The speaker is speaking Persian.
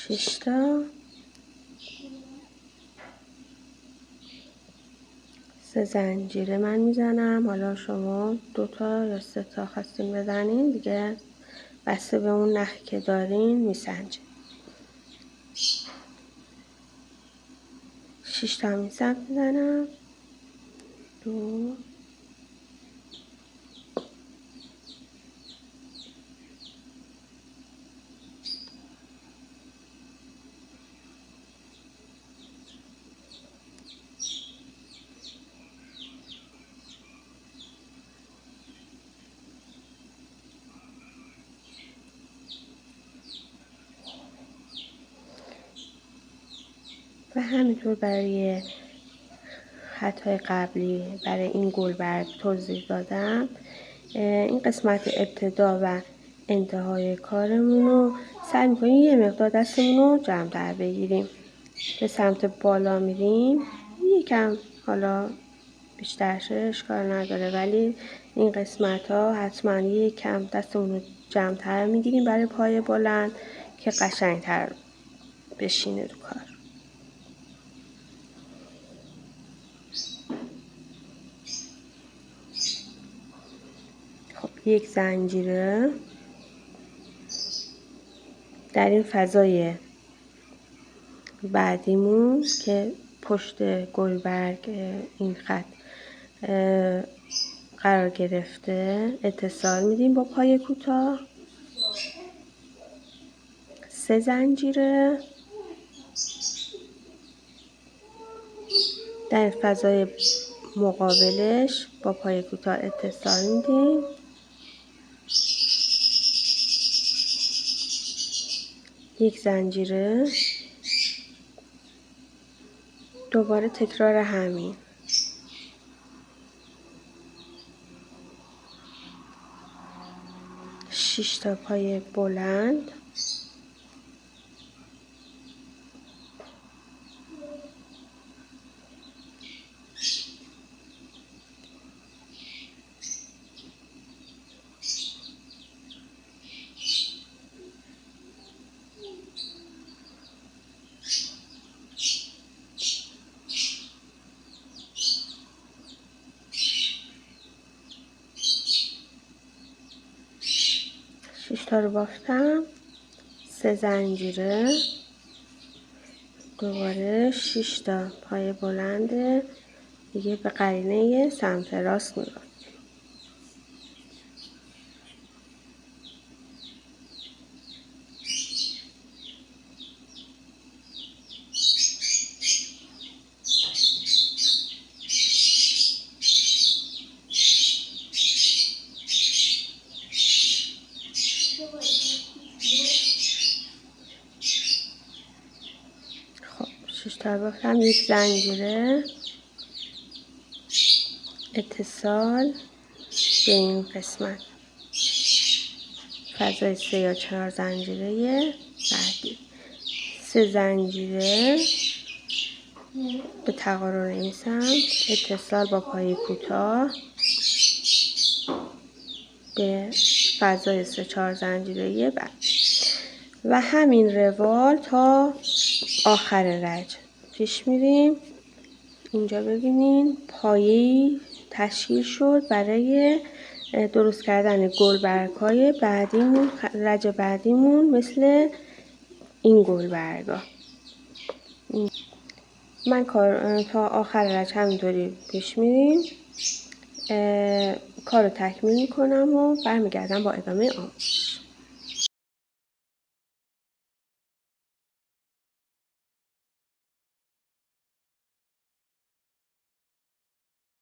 6 تا 3 زنجیره من میزنم. حالا شما 2 تا یا 3 تا خواستین بزنین دیگه، بسته به اون نخی که دارین میسنجه. 6 تا این سمت میزنم، 2 و همینطور برای خطای قبلی برای این گلبرگ توضیح دادم. این قسمت ابتدا و انتهای کارمون رو سعی می‌کنیم یه مقدار دستمون رو جمع‌تر بگیریم. به سمت بالا میریم، یکم حالا بیشتر شه اشکال نداره، ولی این قسمت ها حتما یکم دستمون رو جمع‌تر میگیریم برای پای بلند که قشنگ‌تر بشینه رو کار. خب 1 زنجیره در این فضای بعدیمون که پشت گلبرگ این خط قرار گرفته اتصال میدیم با پای کوتاه. 3 زنجیره در فضای مقابلش با پای کوتاه اتصال میدیم. 1 زنجیره دوباره تکرار همین. 6 تا پای بلند، تا رو بافتم. 3 زنجیره دوباره 6 تا پای بلند دیگه به قرینه سمت راست میرم. خب 6 تا بافتم. 1 زنجیره اتصال به این قسمت فضای 3 یا 4 زنجیره بعدی. 3 زنجیره به تقارن این سمت اتصال با پای کوتاه به فضای 3-4 زنجیره بعد و همین روال تا آخر رج پیش میریم. اینجا ببینین پایه‌ای تشکیل شد برای درست کردن گلبرگ‌های بعدیمون، رج بعدیمون مثل این گلبرگا. من کار تا آخر رج همینطوری پیش میریم. کار رو تکمیل میکنم و برمیگردم با ادامه آموزش.